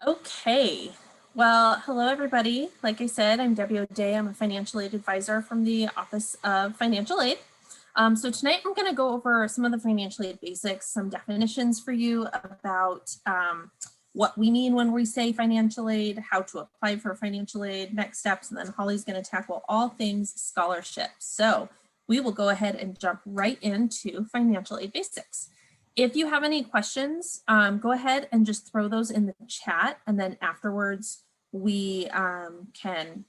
Okay, well, hello everybody. Like I said, I'm Debbie O'Day. I'm a financial aid advisor from the Office of Financial Aid. So tonight I'm going to go over some of the financial aid basics, some definitions for you about what we mean when we say financial aid, how to apply for financial aid, next steps, and then Holly's going to tackle all things scholarships. So we will go ahead and jump right into financial aid basics. If you have any questions, go ahead and just throw those in the chat, and then afterwards we can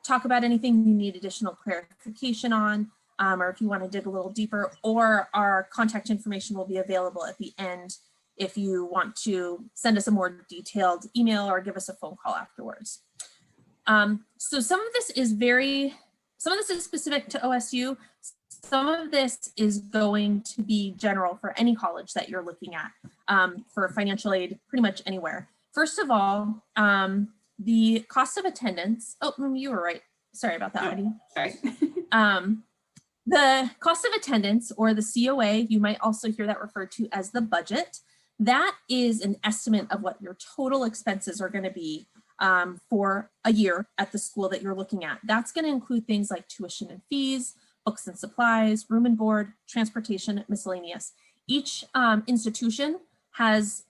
talk about anything you need additional clarification on, or if you want to dig a little deeper, or our contact information will be available at the end if you want to send us a more detailed email or give us a phone call afterwards. So some of this is specific to OSU. Some of this is going to be general for any college that you're looking at for financial aid pretty much anywhere. First of all, the cost of attendance. Oh, you were right. Sorry about that, Heidi. Sorry. The cost of attendance, or the COA, you might also hear that referred to as the budget. That is an estimate of what your total expenses are going to be for a year at the school that you're looking at. That's going to include things like tuition and fees, books and supplies, room and board, transportation, miscellaneous. Each institution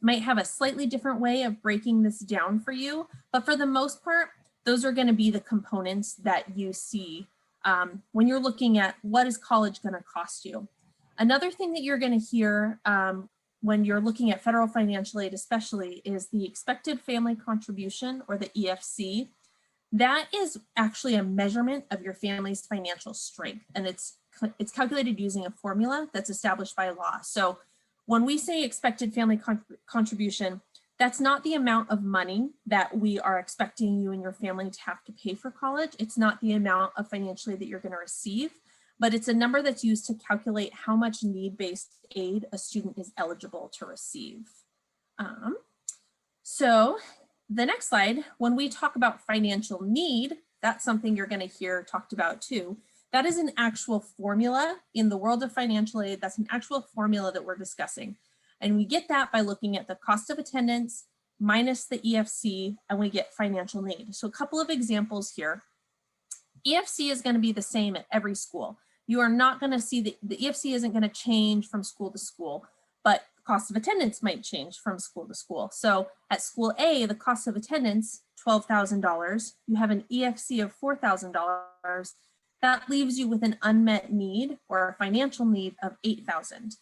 might have a slightly different way of breaking this down for you, but for the most part, those are going to be the components that you see when you're looking at what is college going to cost you. Another thing that you're going to hear when you're looking at federal financial aid especially is the expected family contribution, or the EFC. That is actually a measurement of your family's financial strength, and it's calculated using a formula that's established by law. So when we say expected family contribution, that's not the amount of money that we are expecting you and your family to have to pay for college. It's not the amount of financial aid that you're going to receive, but it's a number that's used to calculate how much need-based aid a student is eligible to receive. So the next slide, when we talk about financial need, that's something you're going to hear talked about too. That is an actual formula in the world of financial aid. That's an actual formula that we're discussing. And we get that by looking at the cost of attendance minus the EFC, and we get financial need. So a couple of examples here. EFC is going to be the same at every school. You are not going to see the EFC isn't going to change from school to school, but cost of attendance might change from school to school. So at school A, the cost of attendance, $12,000. You have an EFC of $4,000. That leaves you with an unmet need, or a financial need, of $8,000.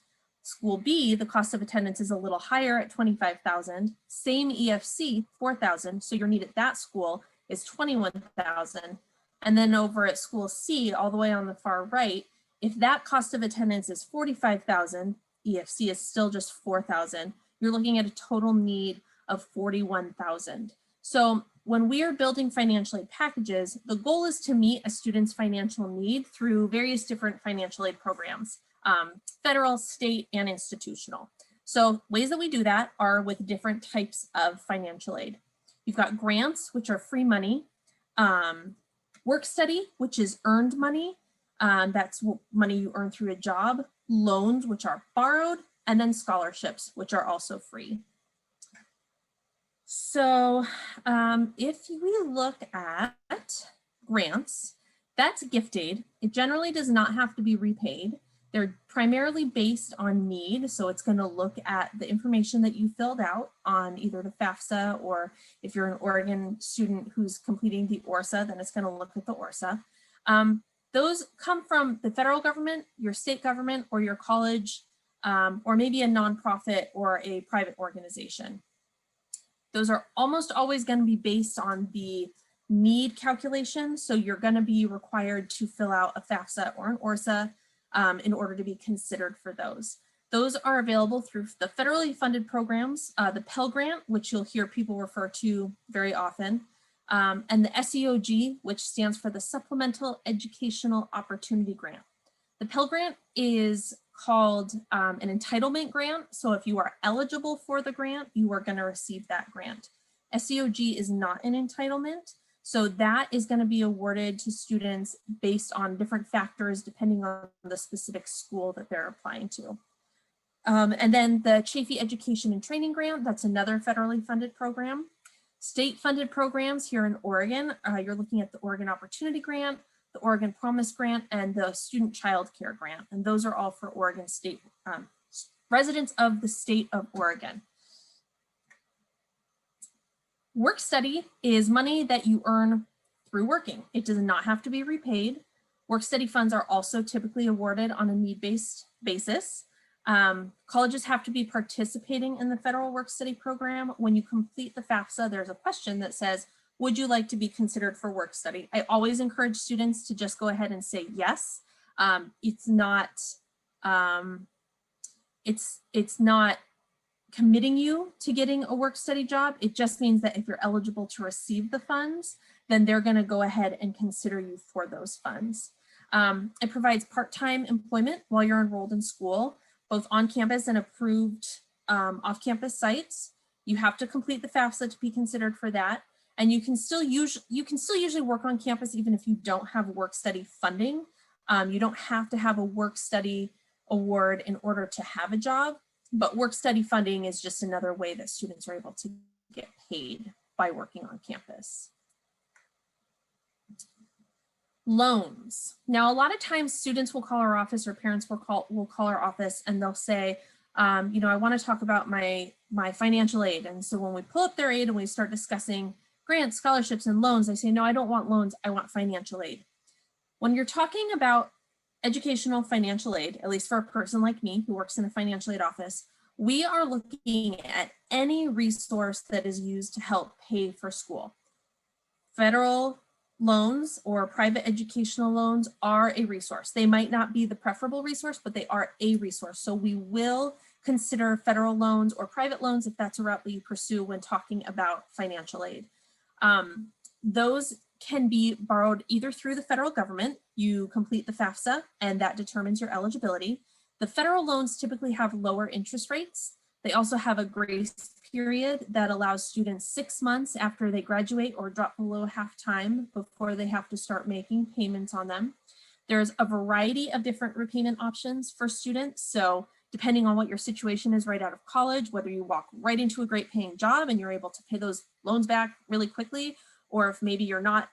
School B, the cost of attendance is a little higher at $25,000. Same EFC, $4,000. So your need at that school is $21,000. And then over at school C, all the way on the far right, if that cost of attendance is $45,000, EFC is still just $4,000. You're looking at a total need of $41,000. So when we are building financial aid packages, the goal is to meet a student's financial need through various different financial aid programs, federal, state, and institutional. So ways that we do that are with different types of financial aid. You've got grants, which are free money, work study, which is earned money. That's money you earn through a job, loans, which are borrowed, and then scholarships, which are also free. So if we look at grants, that's gift aid. It generally does not have to be repaid. They're primarily based on need. So it's going to look at the information that you filled out on either the FAFSA, or if you're an Oregon student who's completing the ORSA, then it's going to look at the ORSA. Those come from the federal government, your state government, or your college, or maybe a nonprofit or a private organization. Those are almost always going to be based on the need calculation. So you're going to be required to fill out a FAFSA or an ORSA in order to be considered for those. Those are available through the federally funded programs, the Pell Grant, which you'll hear people refer to very often, and the SEOG, which stands for the Supplemental Educational Opportunity Grant. The Pell Grant is called an entitlement grant. So if you are eligible for the grant, you are going to receive that grant. SEOG is not an entitlement. So that is going to be awarded to students based on different factors depending on the specific school that they're applying to. And then the Chafee Education and Training Grant, that's another federally funded program. State funded programs here in Oregon, you're looking at the Oregon Opportunity Grant, the Oregon Promise Grant, and the Student Child Care Grant. And those are all for Oregon state residents of the state of Oregon. Work study is money that you earn through working. It does not have to be repaid. Work study funds are also typically awarded on a need-based basis. Colleges have to be participating in the federal work study program. When you complete the FAFSA, there's a question that says, would you like to be considered for work study? I always encourage students to just go ahead and say yes. It's not committing you to getting a work study job. It just means that if you're eligible to receive the funds, then they're going to go ahead and consider you for those funds. It provides part-time employment while you're enrolled in school, both on campus and approved off-campus sites. You have to complete the FAFSA to be considered for that. And you can still usually work on campus even if you don't have work study funding. You don't have to have a work study award in order to have a job, but work study funding is just another way that students are able to get paid by working on campus. Loans. Now, a lot of times students will call our office or parents will call our office and they'll say, you know, I want to talk about my financial aid. And so when we pull up their aid and we start discussing grants, scholarships, and loans, I say, no, I don't want loans, I want financial aid. When you're talking about educational financial aid, at least for a person like me who works in a financial aid office, we are looking at any resource that is used to help pay for school. Federal loans or private educational loans are a resource. They might not be the preferable resource, but they are a resource. So we will consider federal loans or private loans if that's a route that you pursue when talking about financial aid. Those can be borrowed either through the federal government. You complete the FAFSA and that determines your eligibility. The federal loans typically have lower interest rates. They also have a grace period that allows students 6 months after they graduate or drop below half time before they have to start making payments on them. There's a variety of different repayment options for students. So depending on what your situation is right out of college, whether you walk right into a great paying job and you're able to pay those loans back really quickly, or if maybe you're not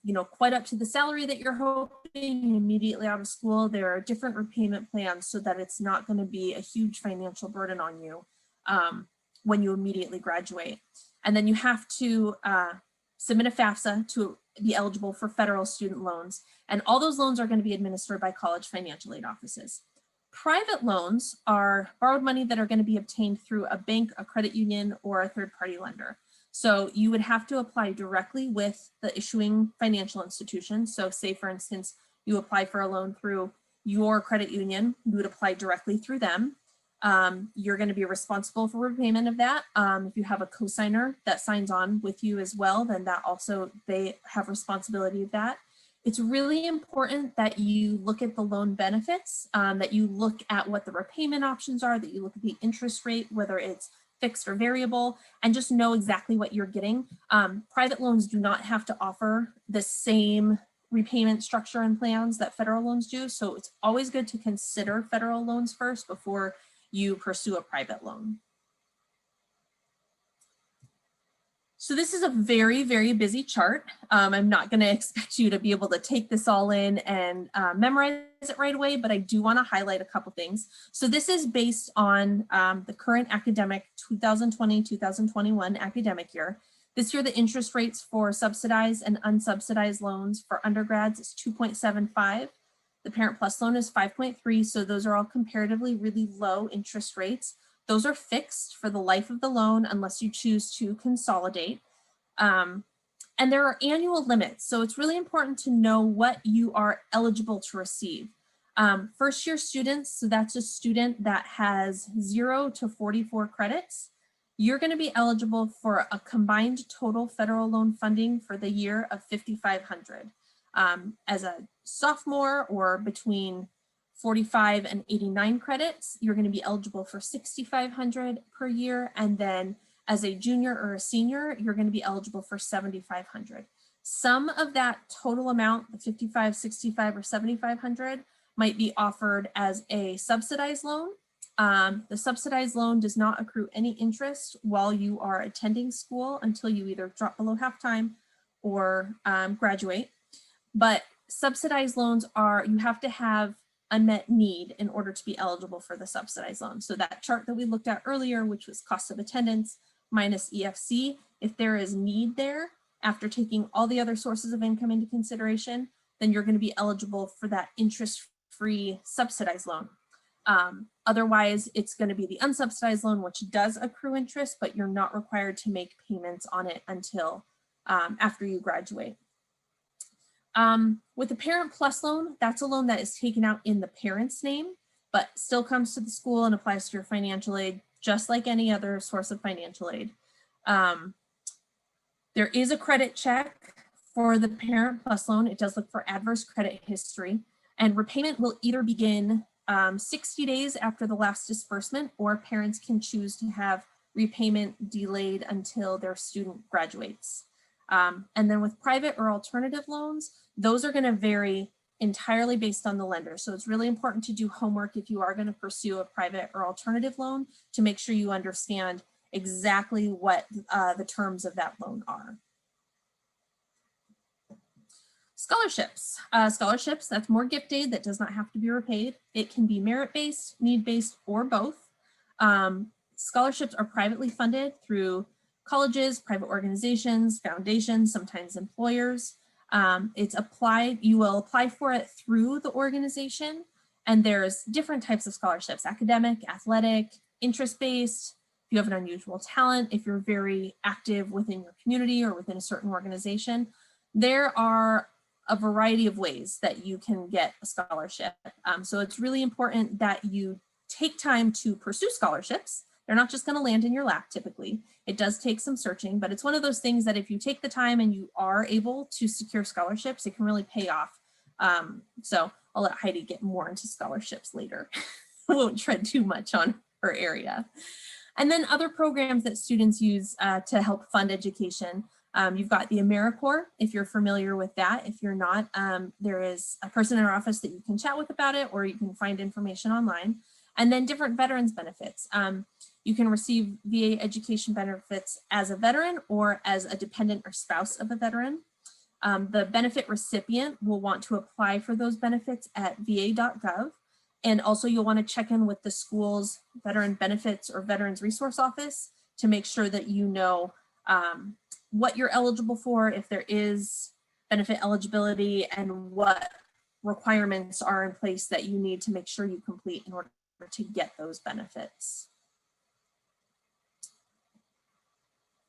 you know, quite up to the salary that you're hoping immediately out of school, there are different repayment plans so that it's not going to be a huge financial burden on you when you immediately graduate. And then you have to submit a FAFSA to be eligible for federal student loans. And all those loans are going to be administered by college financial aid offices. Private loans are borrowed money that are going to be obtained through a bank, a credit union, or a third-party lender. So you would have to apply directly with the issuing financial institution. So say, for instance, you apply for a loan through your credit union, you would apply directly through them. You're going to be responsible for repayment of that. If you have a cosigner that signs on with you as well, then that also, they have responsibility of that. It's really important that you look at the loan benefits, that you look at what the repayment options are, that you look at the interest rate, whether it's fixed or variable, and just know exactly what you're getting. Private loans do not have to offer the same repayment structure and plans that federal loans do. So it's always good to consider federal loans first before you pursue a private loan. So this is a very, very busy chart. I'm not going to expect you to be able to take this all in and memorize it right away, but I do want to highlight a couple things. So this is based on the current academic 2020-2021 academic year. This year, the interest rates for subsidized and unsubsidized loans for undergrads is 2.75. The Parent Plus loan is 5.3. So those are all comparatively really low interest rates. Those are fixed for the life of the loan unless you choose to consolidate. And there are annual limits. So it's really important to know what you are eligible to receive. First year students, so that's a student that has 0 to 44 credits. You're going to be eligible for a combined total federal loan funding for the year of $5,500. As a sophomore or between 45 and 89 credits, you're going to be eligible for $6,500 per year. And then as a junior or a senior, you're going to be eligible for $7,500. Some of that total amount, the 55, 65, or 7,500 might be offered as a subsidized loan. The subsidized loan does not accrue any interest while you are attending school until you either drop below half-time or graduate. But subsidized loans are, you have to have unmet need in order to be eligible for the subsidized loan. So that chart that we looked at earlier, which was cost of attendance minus EFC, if there is need there, after taking all the other sources of income into consideration, then you're going to be eligible for that interest-free subsidized loan. Otherwise, it's going to be the unsubsidized loan, which does accrue interest, but you're not required to make payments on it until after you graduate. With the Parent Plus loan, that's a loan that is taken out in the parent's name, but still comes to the school and applies to your financial aid, just like any other source of financial aid. There is a credit check for the Parent Plus loan. It does look for adverse credit history, and repayment will either begin 60 days after the last disbursement, or parents can choose to have repayment delayed until their student graduates. And then with private or alternative loans, those are going to vary entirely based on the lender. So it's really important to do homework if you are going to pursue a private or alternative loan to make sure you understand exactly what the terms of that loan are. Scholarships. Scholarships, that's more gift aid that does not have to be repaid. It can be merit-based, need-based, or both. Scholarships are privately funded through colleges, private organizations, foundations, sometimes employers. It's applied, you will apply for it through the organization, and there's different types of scholarships: academic, athletic, interest-based. If you have an unusual talent, if you're very active within your community or within a certain organization, there are a variety of ways that you can get a scholarship. So it's really important that you take time to pursue scholarships. They're not just going to land in your lap typically. It does take some searching, but it's one of those things that if you take the time and you are able to secure scholarships, it can really pay off. So I'll let Heidi get more into scholarships later. I won't tread too much on her area. And then other programs that students use to help fund education. You've got the AmeriCorps, if you're familiar with that. If you're not, there is a person in our office that you can chat with about it, or you can find information online. And then different veterans benefits. You can receive VA education benefits as a veteran or as a dependent or spouse of a veteran. The benefit recipient will want to apply for those benefits at va.gov. And also you'll want to check in with the school's veteran benefits or veterans resource office to make sure that you know what you're eligible for, if there is benefit eligibility, and what requirements are in place that you need to make sure you complete in order to get those benefits.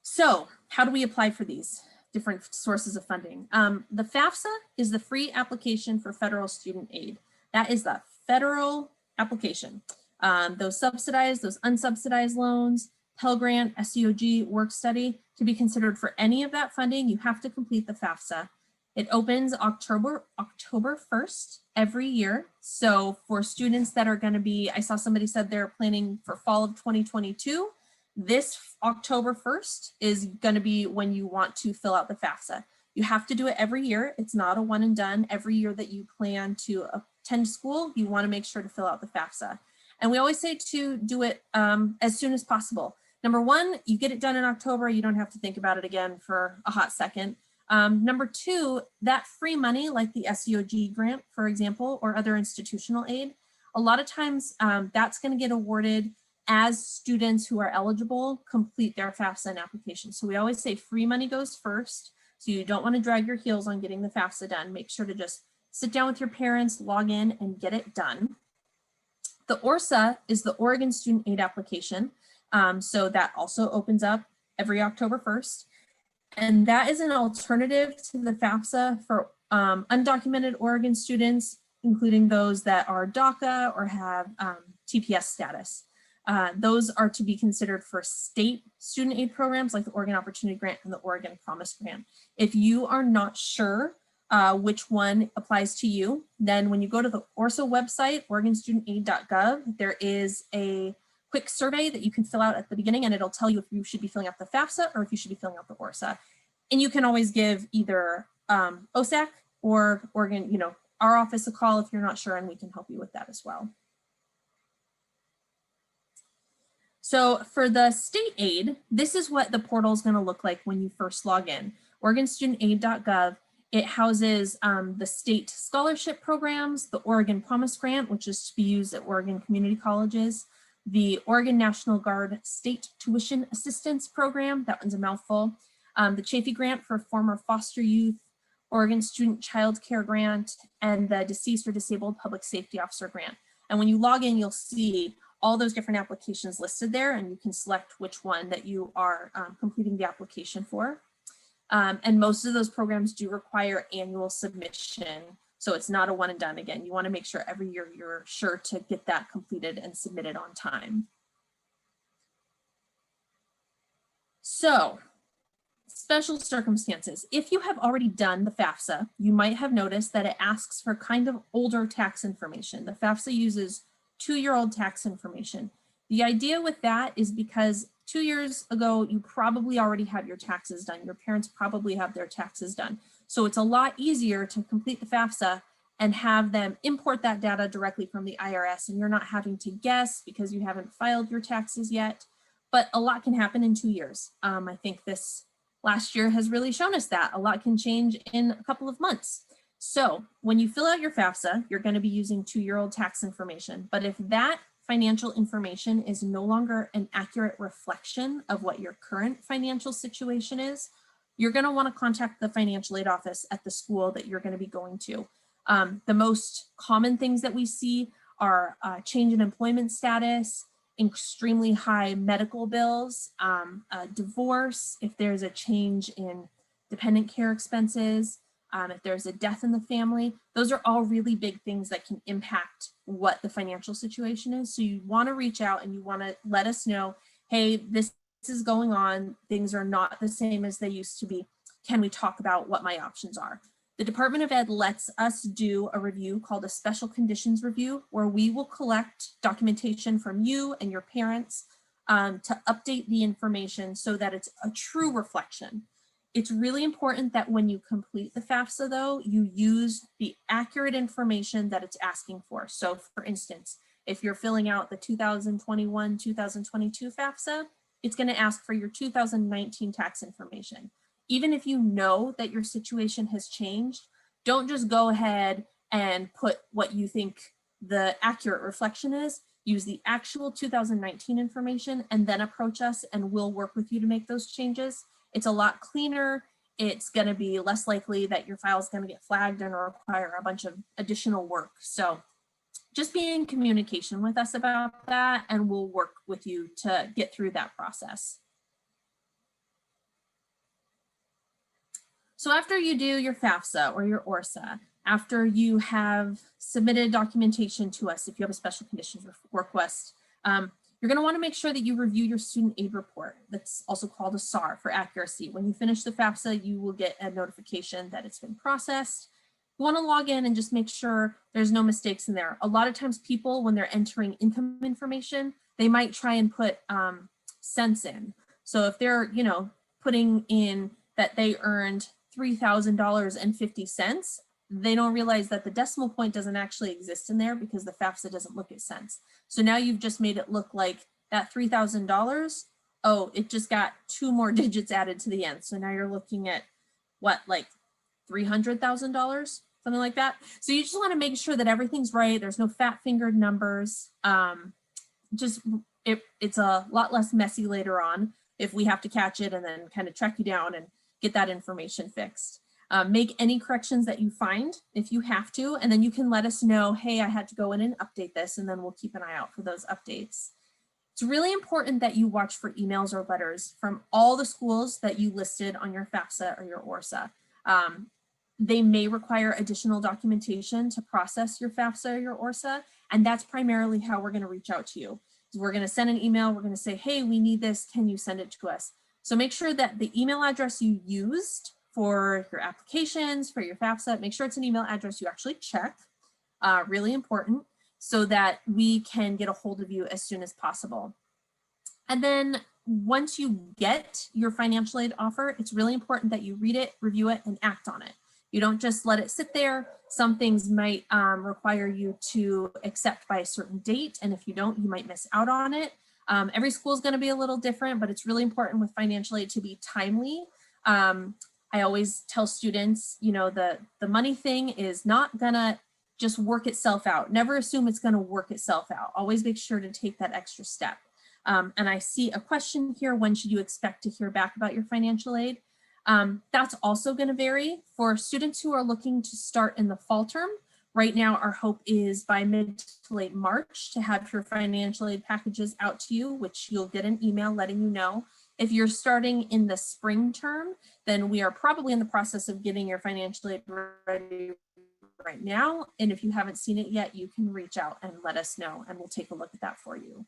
So how do we apply for these different sources of funding? The FAFSA is the free application for federal student aid. That is the federal application. Those subsidized, those unsubsidized loans, Pell Grant, SEOG, work study, to be considered for any of that funding, you have to complete the FAFSA. It opens October 1st every year. So for students that are going to be, I saw somebody said they're planning for fall of 2022. This October 1st is going to be when you want to fill out the FAFSA. You have to do it every year. It's not a one and done. Every year that you plan to attend school, you want to make sure to fill out the FAFSA. And we always say to do it as soon as possible. Number one, you get it done in October, you don't have to think about it again for a hot second. Number two, that free money, like the SEOG grant, for example, or other institutional aid, a lot of times that's going to get awarded as students who are eligible complete their FAFSA and application. So we always say free money goes first. So you don't want to drag your heels on getting the FAFSA done. Make sure to just sit down with your parents, log in, and get it done. The ORSA is the Oregon Student Aid Application. So that also opens up every October 1st. And that is an alternative to the FAFSA for undocumented Oregon students, including those that are DACA or have TPS status. Those are to be considered for state student aid programs like the Oregon Opportunity Grant and the Oregon Promise Grant. If you are not sure which one applies to you, then when you go to the ORSA website, oregonstudentaid.gov, there is a quick survey that you can fill out at the beginning, and it'll tell you if you should be filling out the FAFSA or if you should be filling out the ORSA. And you can always give either OSAC or Oregon, our office a call if you're not sure, and we can help you with that as well. So for the state aid, this is what the portal is going to look like when you first log in. OregonStudentAid.gov. It houses the state scholarship programs, the Oregon Promise Grant, which is to be used at Oregon community colleges, the Oregon National Guard State Tuition Assistance Program, that one's a mouthful, the Chafee Grant for former foster youth, Oregon Student Child Care Grant, and the Deceased or Disabled Public Safety Officer Grant. And when you log in, you'll see all those different applications listed there, and you can select which one that you are completing the application for. And most of those programs do require annual submission. So it's not a one and done. Again, you want to make sure every year you're sure to get that completed and submitted on time. So special circumstances. If you have already done the FAFSA, you might have noticed that it asks for kind of older tax information. The FAFSA uses 2-year-old tax information. The idea with that is because 2 years ago, you probably already have your taxes done. Your parents probably have their taxes done. So it's a lot easier to complete the FAFSA and have them import that data directly from the IRS, and you're not having to guess because you haven't filed your taxes yet. But a lot can happen in 2 years. I think this last year has really shown us that a lot can change in a couple of months. So when you fill out your FAFSA, you're going to be using 2-year-old tax information. But if that financial information is no longer an accurate reflection of what your current financial situation is, you're going to want to contact the financial aid office at the school that you're going to be going to. The most common things that we see are change in employment status, extremely high medical bills, divorce, if there's a change in dependent care expenses, if there's a death in the family. Those are all really big things that can impact what the financial situation is. So you want to reach out and you want to let us know, hey, this is going on. Things are not the same as they used to be. Can we talk about what my options are? The Department of Ed lets us do a review called a special conditions review, where we will collect documentation from you and your parents to update the information so that it's a true reflection. It's really important that when you complete the FAFSA, though, you use the accurate information that it's asking for. So for instance, if you're filling out the 2021-2022 FAFSA, it's going to ask for your 2019 tax information. Even if you know that your situation has changed, don't just go ahead and put what you think the accurate reflection is. Use the actual 2019 information and then approach us and we'll work with you to make those changes. It's a lot cleaner. It's going to be less likely that your file is going to get flagged and require a bunch of additional work. So just be in communication with us about that and we'll work with you to get through that process. So after you do your FAFSA or your ORSA, after you have submitted documentation to us, if you have a special conditions request, you're going to want to make sure that you review your student aid report. That's also called a SAR for accuracy. When you finish the FAFSA, you will get a notification that it's been processed. You want to log in and just make sure there's no mistakes in there. A lot of times people, when they're entering income information, they might try and put cents in. So if they're, putting in that they earned $3,000.50, they don't realize that the decimal point doesn't actually exist in there because the FAFSA doesn't look at cents. So now you've just made it look like that $3,000, oh, it just got 2 more digits added to the end. So now you're looking at what, like $300,000, something like that. So you just want to make sure that everything's right. There's no fat fingered numbers. It's a lot less messy later on if we have to catch it and then kind of track you down and get that information fixed. Make any corrections that you find if you have to, and then you can let us know, hey, I had to go in and update this, and then we'll keep an eye out for those updates. It's really important that you watch for emails or letters from all the schools that you listed on your FAFSA or your ORSA. They may require additional documentation to process your FAFSA or your ORSA, and that's primarily how we're going to reach out to you. So we're going to send an email, we're going to say, hey, we need this, can you send it to us? So make sure that the email address you used for your applications, for your FAFSA, make sure it's an email address you actually check, really important, so that we can get a hold of you as soon as possible. And then once you get your financial aid offer, it's really important that you read it, review it, and act on it. You don't just let it sit there. Some things might require you to accept by a certain date, and if you don't, you might miss out on it. Every school is going to be a little different, but it's really important with financial aid to be timely. I always tell students, you know, the money thing is not gonna just work itself out. Never assume it's gonna work itself out. Always make sure to take that extra step. And I see a question here, when should you expect to hear back about your financial aid? That's also gonna vary. For students who are looking to start in the fall term, right now our hope is by mid to late March to have your financial aid packages out to you, which you'll get an email letting you know. If you're starting in the spring term, then we are probably in the process of getting your financial aid ready right now. And if you haven't seen it yet, you can reach out and let us know, and we'll take a look at that for you.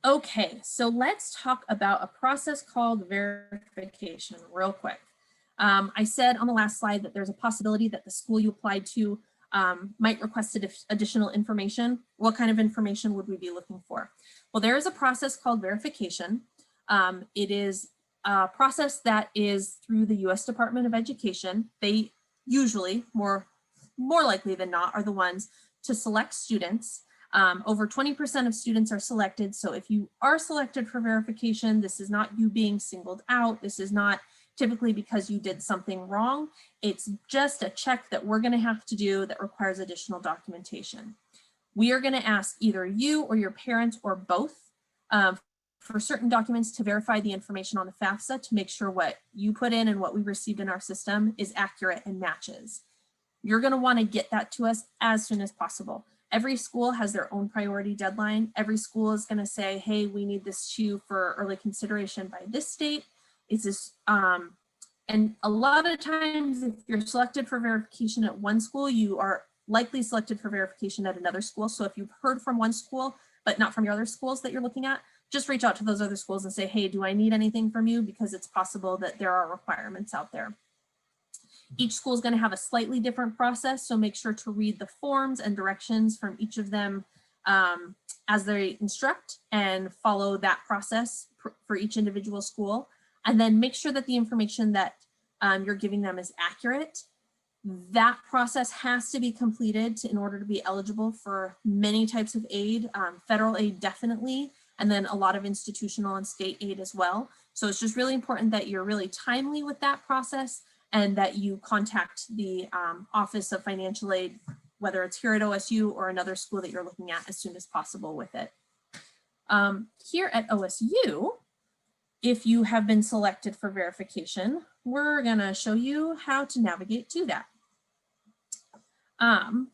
Okay, so let's talk about a process called verification real quick. I said on the last slide that there's a possibility that the school you applied to might request additional information. What kind of information would we be looking for? Well, there is a process called verification. It is a process that is through the U.S. Department of Education. They usually, more likely than not, are the ones to select students. Over 20% of students are selected. So if you are selected for verification, this is not you being singled out. This is not typically because you did something wrong. It's just a check that we're going to have to do that requires additional documentation. We are going to ask either you or your parents or both for certain documents to verify the information on the FAFSA to make sure what you put in and what we received in our system is accurate and matches. You're going to want to get that to us as soon as possible. Every school has their own priority deadline. Every school is going to say, hey, we need this to you for early consideration by this date. It's this, and a lot of times if you're selected for verification at one school, you are likely selected for verification at another school. So if you've heard from one school, but not from your other schools that you're looking at, just reach out to those other schools and say, hey, do I need anything from you? Because it's possible that there are requirements out there. Each school is going to have a slightly different process, so make sure to read the forms and directions from each of them as they instruct and follow that process for each individual school. And then make sure that the information that you're giving them is accurate. That process has to be completed in order to be eligible for many types of aid, federal aid definitely, and then a lot of institutional and state aid as well. So it's just really important that you're really timely with that process and that you contact the Office of Financial Aid, whether it's here at OSU or another school that you're looking at, as soon as possible with it. Here at OSU, if you have been selected for verification, we're gonna show you how to navigate to that.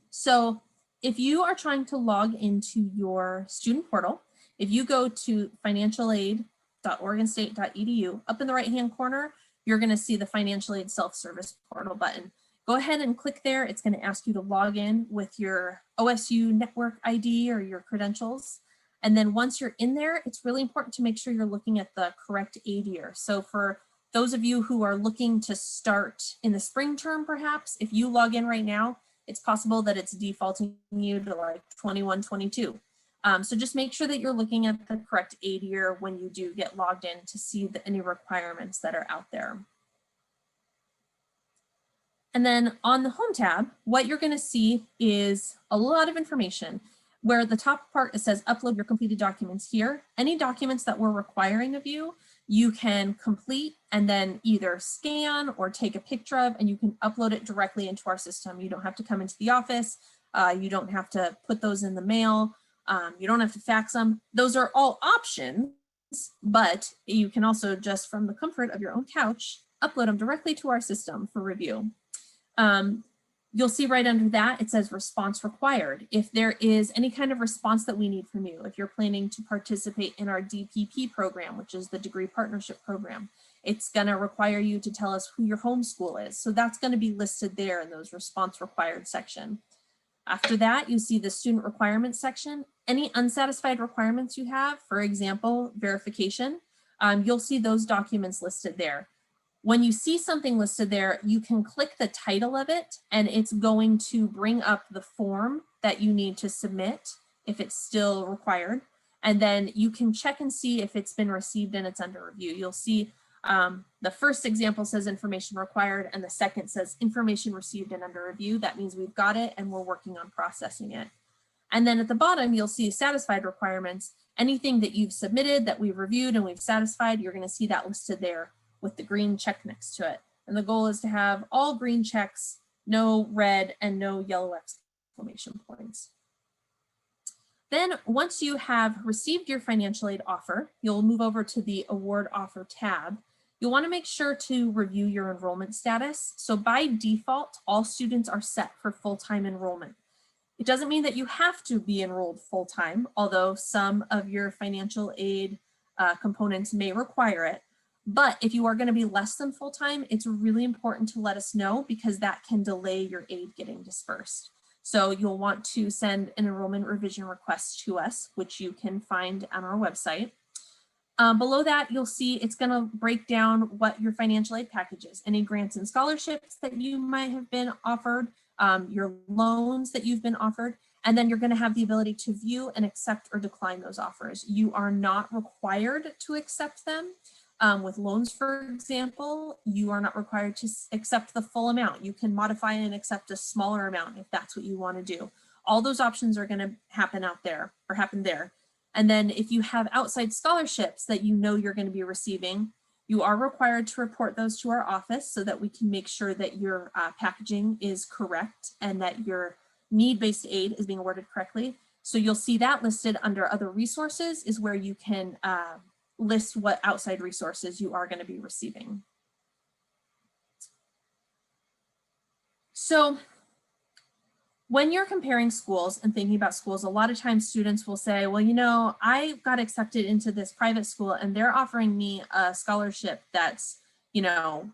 So if you are trying to log into your student portal, if you go to financialaid.oregonstate.edu, up in the right-hand corner, you're going to see the financial aid self-service portal button. Go ahead and click there. It's going to ask you to log in with your OSU network ID or your credentials. And then once you're in there, it's really important to make sure you're looking at the correct aid year. So for those of you who are looking to start in the spring term, perhaps, if you log in right now, it's possible that it's defaulting you to like 21, 22. So just make sure that you're looking at the correct aid year when you do get logged in to see any requirements that are out there. And then on the home tab, what you're going to see is a lot of information where the top part, it says upload your completed documents here. Any documents that we're requiring of you, you can complete and then either scan or take a picture of, and you can upload it directly into our system. You don't have to come into the office. You don't have to put those in the mail. You don't have to fax them. Those are all options, but you can also just from the comfort of your own couch, upload them directly to our system for review. You'll see right under that, it says response required. If there is any kind of response that we need from you, if you're planning to participate in our DPP program, which is the Degree Partnership Program, it's gonna require you to tell us who your home school is. So that's gonna be listed there in those response required section. After that, you see the student requirements section. Any unsatisfied requirements you have, for example, verification, you'll see those documents listed there. When you see something listed there, you can click the title of it and it's going to bring up the form that you need to submit if it's still required. And then you can check and see if it's been received and it's under review. You'll see the first example says information required and the second says information received and under review. That means we've got it and we're working on processing it. And then at the bottom, you'll see satisfied requirements. Anything that you've submitted that we've reviewed and we've satisfied, you're going to see that listed there with the green check next to it. And the goal is to have all green checks, no red and no yellow exclamation points. Then once you have received your financial aid offer, you'll move over to the award offer tab. You'll want to make sure to review your enrollment status. So by default, all students are set for full-time enrollment. It doesn't mean that you have to be enrolled full-time, although some of your financial aid components may require it. But if you are going to be less than full-time, it's really important to let us know because that can delay your aid getting dispersed. So you'll want to send an enrollment revision request to us, which you can find on our website. Below that, you'll see it's going to break down what your financial aid package is, any grants and scholarships that you might have been offered, your loans that you've been offered, and then you're going to have the ability to view and accept or decline those offers. You are not required to accept them. With loans, for example, you are not required to accept the full amount. You can modify and accept a smaller amount if that's what you want to do. All those options are going to happen out there or happen there. And then if you have outside scholarships that you know you're going to be receiving, you are required to report those to our office so that we can make sure that your packaging is correct and that your need-based aid is being awarded correctly. So you'll see that listed under other resources is where you can list what outside resources you are going to be receiving. So when you're comparing schools and thinking about schools, a lot of times students will say, well, you know, I got accepted into this private school and they're offering me a scholarship that's, you know,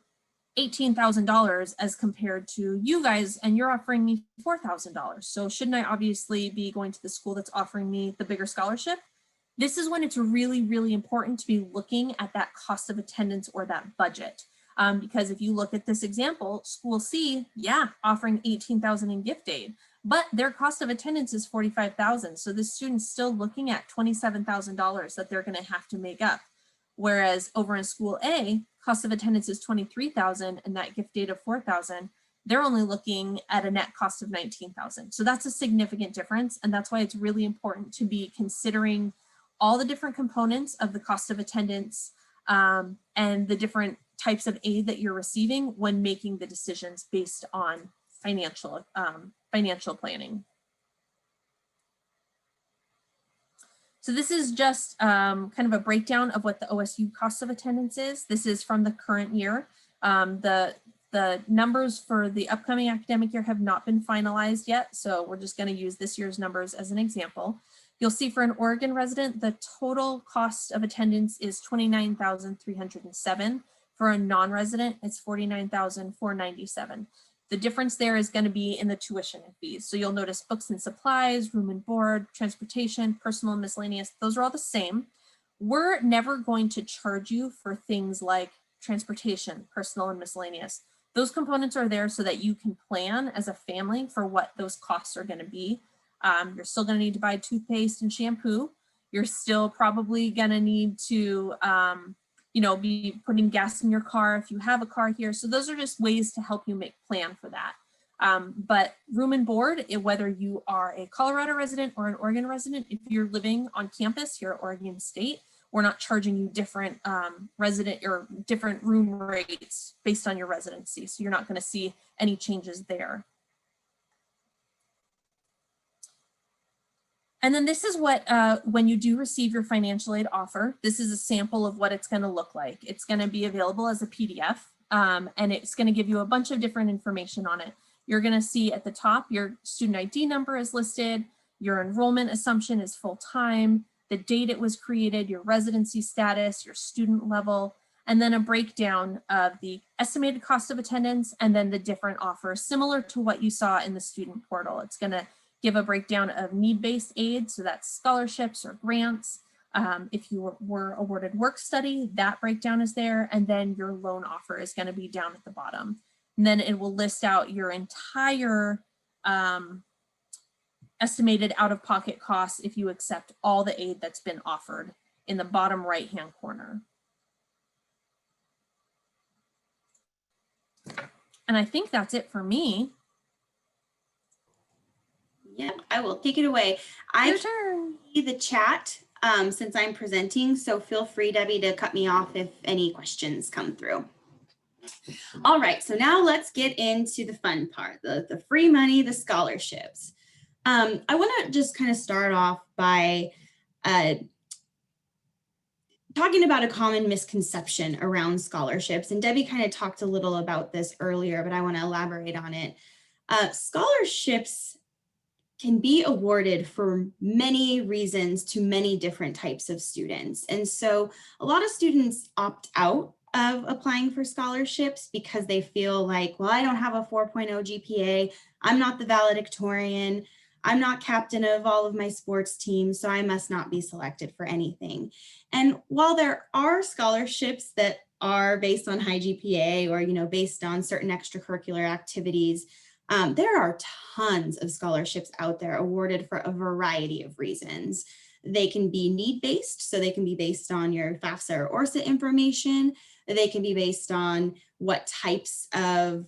$18,000 as compared to you guys, and you're offering me $4,000. So shouldn't I obviously be going to the school that's offering me the bigger scholarship? This is when it's really, really important to be looking at that cost of attendance or that budget. Because if you look at this example, school C, yeah, offering $18,000 in gift aid, but their cost of attendance is $45,000. So the student's still looking at $27,000 that they're gonna have to make up. Whereas over in school A, cost of attendance is $23,000 and that gift aid of $4,000, they're only looking at a net cost of $19,000. So that's a significant difference. And that's why it's really important to be considering all the different components of the cost of attendance and the different types of aid that you're receiving when making the decisions based on financial planning. So this is just kind of a breakdown of what the OSU cost of attendance is. This is from the current year. The numbers for the upcoming academic year have not been finalized yet, so we're just going to use this year's numbers as an example. You'll see for an Oregon resident, the total cost of attendance is $29,307. For a non-resident, it's $49,497. The difference there is going to be in the tuition and fees. So you'll notice books and supplies, room and board, transportation, personal and miscellaneous, those are all the same. We're never going to charge you for things like transportation, personal and miscellaneous. Those components are there so that you can plan as a family for what those costs are going to be. You're still going to need to buy toothpaste and shampoo. You're still probably going to need to, you know, be putting gas in your car if you have a car here. So those are just ways to help you plan for that. But room and board, whether you are a Colorado resident or an Oregon resident, if you're living on campus here at Oregon State, we're not charging you different resident or different room rates based on your residency. So you're not going to see any changes there. And then this is what, when you do receive your financial aid offer, this is a sample of what it's going to look like. It's going to be available as a PDF, and it's going to give you a bunch of different information on it. You're going to see at the top, your student ID number is listed, your enrollment assumption is full-time, the date it was created, your residency status, your student level, and then a breakdown of the estimated cost of attendance and then the different offers, similar to what you saw in the student portal. It's going to give a breakdown of need-based aid, so that's scholarships or grants. If you were awarded work study, that breakdown is there, and then your loan offer is going to be down at the bottom. And then it will list out your entire estimated out-of-pocket costs if you accept all the aid that's been offered in the bottom right-hand corner. And I think that's it for me. Yep, I will take it away. Your turn. See the chat since I'm presenting, so feel free, Debbie, to cut me off if any questions come through. All right, so now let's get into the fun part, the free money, the scholarships. I want to just kind of start off by talking about a common misconception around scholarships. And Debbie kind of talked a little about this earlier, but I want to elaborate on it. Scholarships can be awarded for many reasons to many different types of students. And so a lot of students opt out of applying for scholarships because they feel like, well, I don't have a 4.0 GPA. I'm not the valedictorian. I'm not captain of all of my sports teams, so I must not be selected for anything. And while there are scholarships that are based on high GPA or, based on certain extracurricular activities, there are tons of scholarships out there awarded for a variety of reasons. They can be need-based, so they can be based on your FAFSA or ORSA information. They can be based on what types of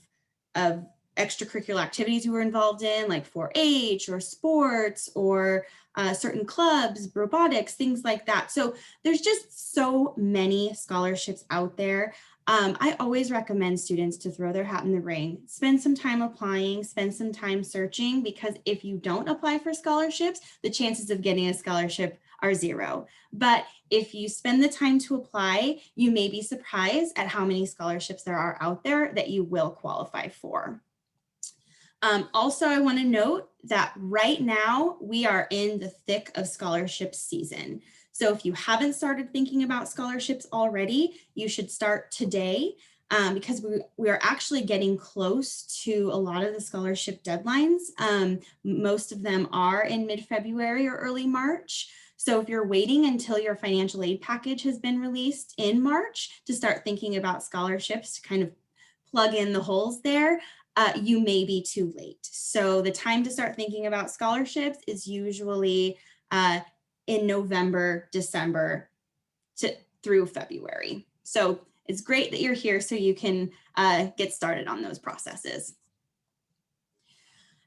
extracurricular activities you were involved in, like 4-H or sports or certain clubs, robotics, things like that. So there's just so many scholarships out there. I always recommend students to throw their hat in the ring, spend some time applying, spend some time searching, because if you don't apply for scholarships, the chances of getting a scholarship are 0. But if you spend the time to apply, you may be surprised at how many scholarships there are out there that you will qualify for. Also, I want to note that right now we are in the thick of scholarship season. So if you haven't started thinking about scholarships already, you should start today, because we are actually getting close to a lot of the scholarship deadlines. Most of them are in mid-February or early March. So if you're waiting until your financial aid package has been released in March to start thinking about scholarships to kind of plug in the holes there, you may be too late. So the time to start thinking about scholarships is usually in November, December through February. So it's great that you're here so you can get started on those processes.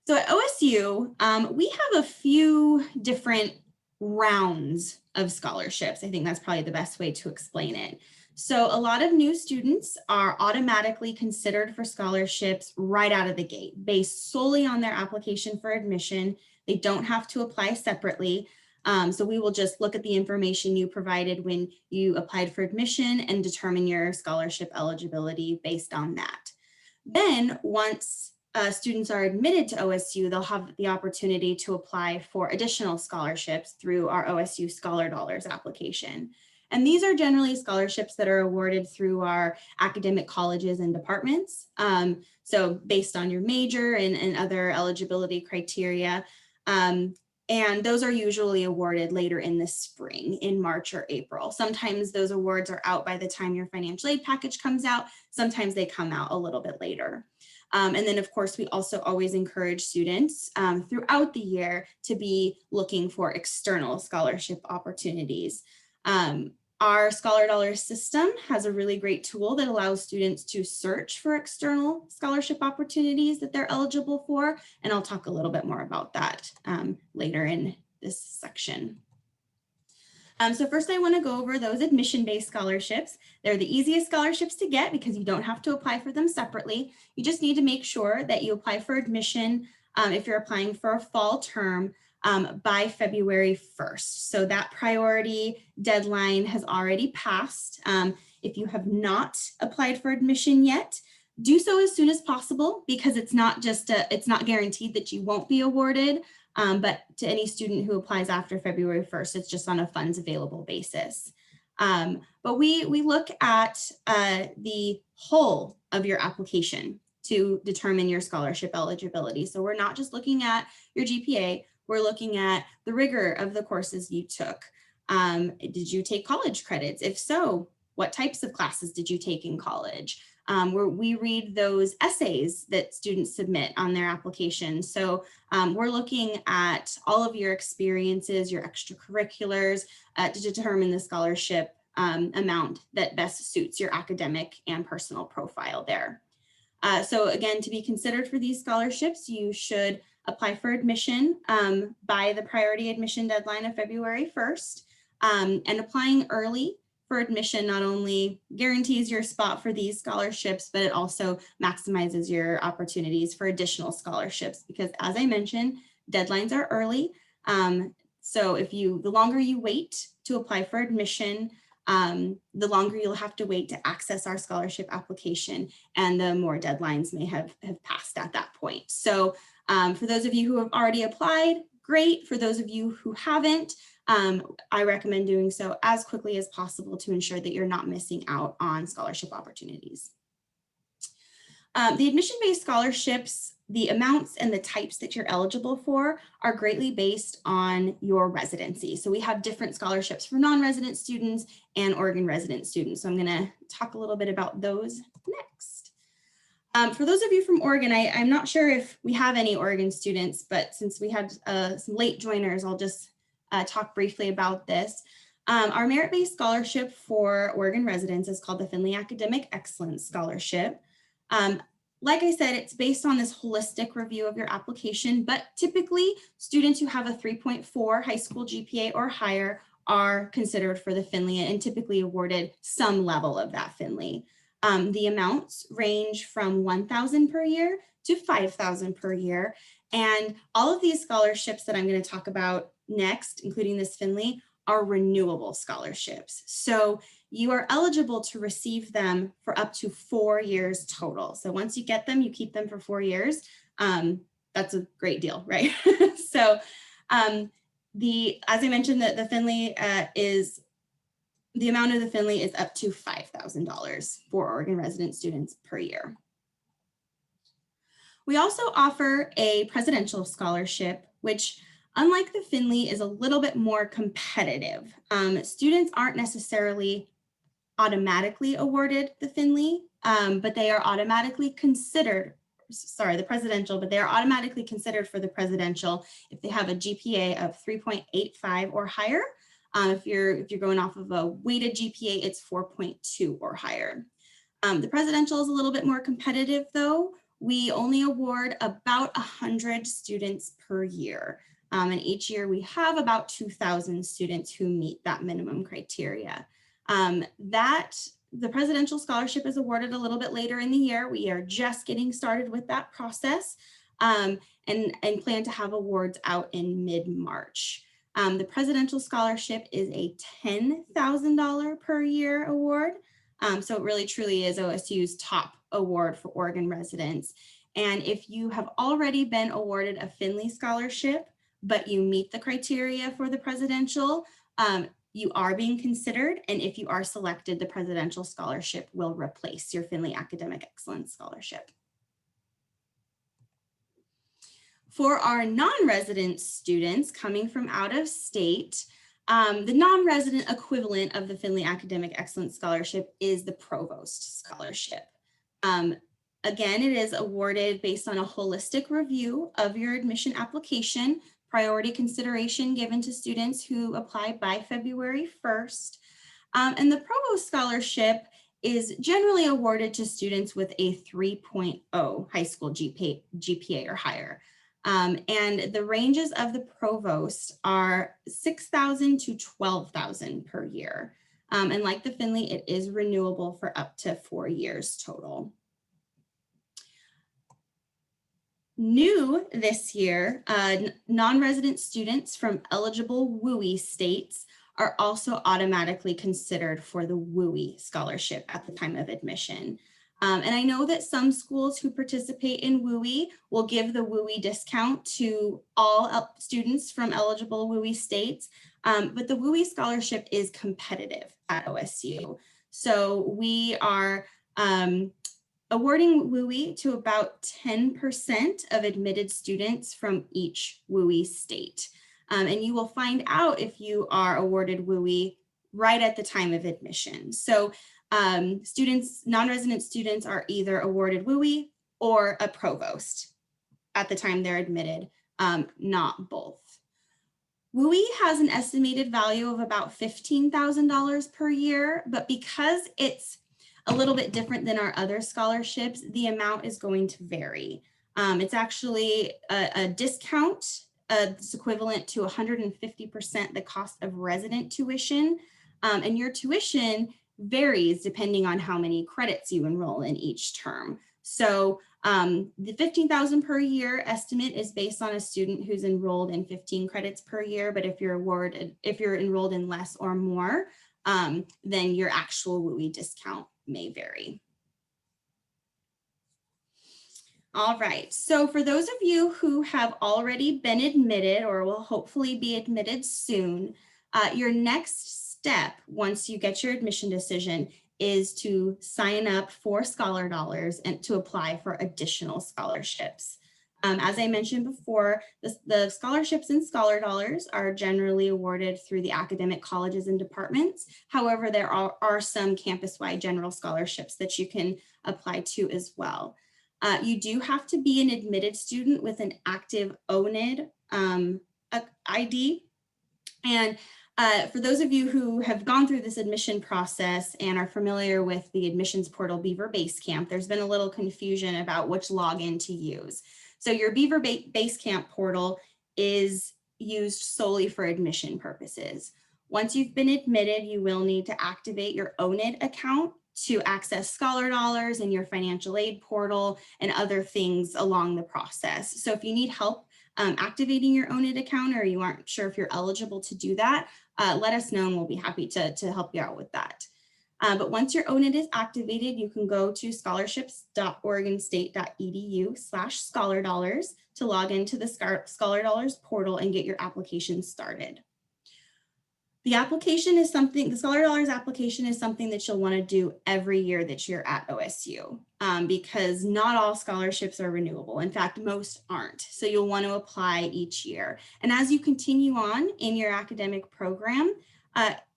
So at OSU, we have a few different rounds of scholarships. I think that's probably the best way to explain it. So a lot of new students are automatically considered for scholarships right out of the gate, based solely on their application for admission. They don't have to apply separately. So we will just look at the information you provided when you applied for admission and determine your scholarship eligibility based on that. Then once students are admitted to OSU, they'll have the opportunity to apply for additional scholarships through our OSU ScholarDollars application. And these are generally scholarships that are awarded through our academic colleges and departments. So based on your major and other eligibility criteria. And those are usually awarded later in the spring, in March or April. Sometimes those awards are out by the time your financial aid package comes out. Sometimes they come out a little bit later. And then, of course, we also always encourage students throughout the year to be looking for external scholarship opportunities. Our ScholarDollars system has a really great tool that allows students to search for external scholarship opportunities that they're eligible for. And I'll talk a little bit more about that later in this section. So first I want to go over those admission-based scholarships. They're the easiest scholarships to get because you don't have to apply for them separately. You just need to make sure that you apply for admission if you're applying for a fall term by February 1st. So that priority deadline has already passed. If you have not applied for admission yet, do so as soon as possible, because it's not guaranteed that you won't be awarded. But to any student who applies after February 1st, it's just on a funds available basis. But we look at the whole of your application to determine your scholarship eligibility. So we're not just looking at your GPA, we're looking at the rigor of the courses you took. Did you take college credits? If so, what types of classes did you take in college? Where we read those essays that students submit on their application. So we're looking at all of your experiences, your extracurriculars to determine the scholarship amount that best suits your academic and personal profile there. So again, to be considered for these scholarships, you should apply for admission by the priority admission deadline of February 1st. And applying early for admission not only guarantees your spot for these scholarships, but it also maximizes your opportunities for additional scholarships because, as I mentioned, deadlines are early. So the longer you wait to apply for admission, the longer you'll have to wait to access our scholarship application, and the more deadlines may have passed at that point. So for those of you who have already applied, great. For those of you who haven't, I recommend doing so as quickly as possible to ensure that you're not missing out on scholarship opportunities. The admission-based scholarships, the amounts and the types that you're eligible for are greatly based on your residency. So we have different scholarships for non-resident students and Oregon resident students. So I'm going to talk a little bit about those next. For those of you from Oregon, I'm not sure if we have any Oregon students, but since we had some late joiners, I'll just talk briefly about this. Our merit-based scholarship for Oregon residents is called the Finley Academic Excellence Scholarship. Like I said, it's based on this holistic review of your application, but typically students who have a 3.4 high school GPA or higher are considered for the Finley and typically awarded some level of that Finley. The amounts range from $1,000 per year to $5,000 per year. And all of these scholarships that I'm going to talk about next, including this Finley, are renewable scholarships. So you are eligible to receive them for up to 4 years total. So once you get them, you keep them for 4 years. That's a great deal, right? So as I mentioned, the Finley the amount of the Finley is up to $5,000 for Oregon resident students per year. We also offer a presidential scholarship, which, unlike the Finley, is a little bit more competitive. Students aren't necessarily automatically awarded the Finley, but they are automatically considered, the presidential, but they are automatically considered for the presidential if they have a GPA of 3.85 or higher. If you're going off of a weighted GPA, it's 4.2 or higher. The presidential is a little bit more competitive though. We only award about 100 students per year. And each year we have about 2,000 students who meet that minimum criteria. The presidential scholarship is awarded a little bit later in the year. We are just getting started with that process and plan to have awards out in mid-March. The presidential scholarship is a $10,000 per year award. So it really truly is OSU's top award for Oregon residents. And if you have already been awarded a Finley scholarship, but you meet the criteria for the presidential, you are being considered. And if you are selected, the presidential scholarship will replace your Finley Academic Excellence Scholarship. For our non-resident students coming from out of state, the non-resident equivalent of the Finley Academic Excellence Scholarship is the Provost Scholarship. Again, it is awarded based on a holistic review of your admission application, priority consideration given to students who apply by February 1st. And the Provost Scholarship is generally awarded to students with a 3.0 high school GPA or higher. And the ranges of the Provost are $6,000 to $12,000 per year. And like the Finley, it is renewable for up to 4 years total. New this year, non-resident students from eligible WUI states are also automatically considered for the WUI scholarship at the time of admission. And I know that some schools who participate in WUI will give the WUI discount to all students from eligible WUI states, but the WUI scholarship is competitive at OSU. So we are awarding WUI to about 10% of admitted students from each WUI state. And you will find out if you are awarded WUI right at the time of admission. So non-resident students are either awarded WUI or a Provost at the time they're admitted, not both. WUI has an estimated value of about $15,000 per year, but because it's a little bit different than our other scholarships, the amount is going to vary. It's actually a discount. It's equivalent to 150% the cost of resident tuition. And your tuition varies depending on how many credits you enroll in each term. So the $15,000 per year estimate is based on a student who's enrolled in 15 credits per year. But if you're enrolled in less or more, then your actual WUI discount may vary. All right, so for those of you who have already been admitted or will hopefully be admitted soon, your next step once you get your admission decision is to sign up for ScholarDollars and to apply for additional scholarships. As I mentioned before, the scholarships in ScholarDollars are generally awarded through the academic colleges and departments. However, there are some campus-wide general scholarships that you can apply to as well. You do have to be an admitted student with an active ONID ID. And for those of you who have gone through this admission process and are familiar with the admissions portal Beaver Basecamp, there's been a little confusion about which login to use. So your Beaver Basecamp portal is used solely for admission purposes. Once you've been admitted, you will need to activate your ONID account to access ScholarDollars and your financial aid portal and other things along the process. So if you need help activating your ONID account, or you aren't sure if you're eligible to do that, let us know and we'll be happy to help you out with that. But once your ONID is activated, you can go to scholarships.oregonstate.edu/ScholarDollars to log into the ScholarDollars portal and get your application started. The ScholarDollars application is something that you'll want to do every year that you're at OSU because not all scholarships are renewable. In fact, most aren't. So you'll want to apply each year. And as you continue on in your academic program,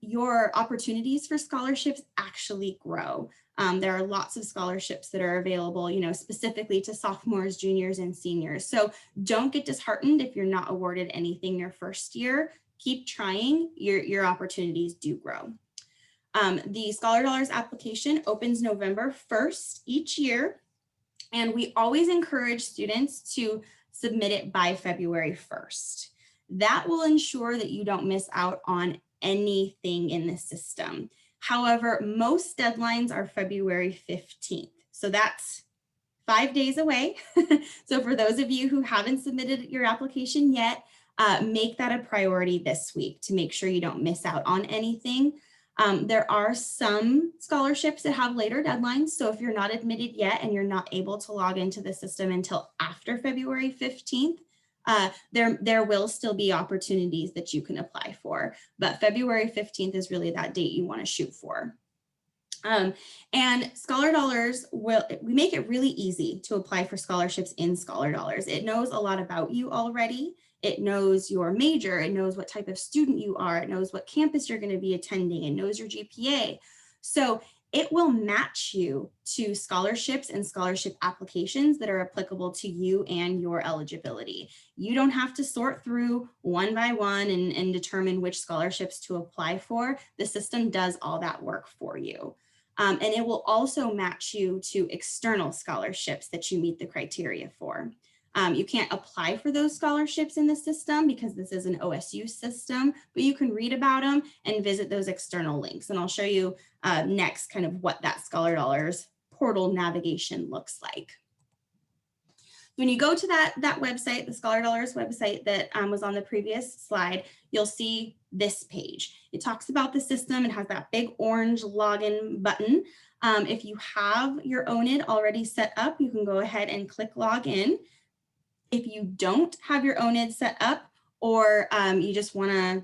your opportunities for scholarships actually grow. There are lots of scholarships that are available, specifically to sophomores, juniors, and seniors. So don't get disheartened if you're not awarded anything your first year. Keep trying, your opportunities do grow. The ScholarDollars application opens November 1st each year, and we always encourage students to submit it by February 1st. That will ensure that you don't miss out on anything in the system. However, most deadlines are February 15th, so that's 5 days away. So for those of you who haven't submitted your application yet, make that a priority this week to make sure you don't miss out on anything. There are some scholarships that have later deadlines. So if you're not admitted yet and you're not able to log into the system until after February 15th, there will still be opportunities that you can apply for. But February 15th is really that date you want to shoot for. And ScholarDollars we make it really easy to apply for scholarships in ScholarDollars. It knows a lot about you already. It knows your major, it knows what type of student you are, it knows what campus you're going to be attending, it knows your GPA. So it will match you to scholarships and scholarship applications that are applicable to you and your eligibility. You don't have to sort through one by one and determine which scholarships to apply for. The system does all that work for you. And it will also match you to external scholarships that you meet the criteria for. You can't apply for those scholarships in the system because this is an OSU system, but you can read about them and visit those external links. And I'll show you next kind of what that ScholarDollars portal navigation looks like. When you go to that website, the ScholarDollars website that was on the previous slide, you'll see this page. It talks about the system. It has that big orange login button. If you have your ONID already set up, you can go ahead and click login. If you don't have your ONID set up, or you just want to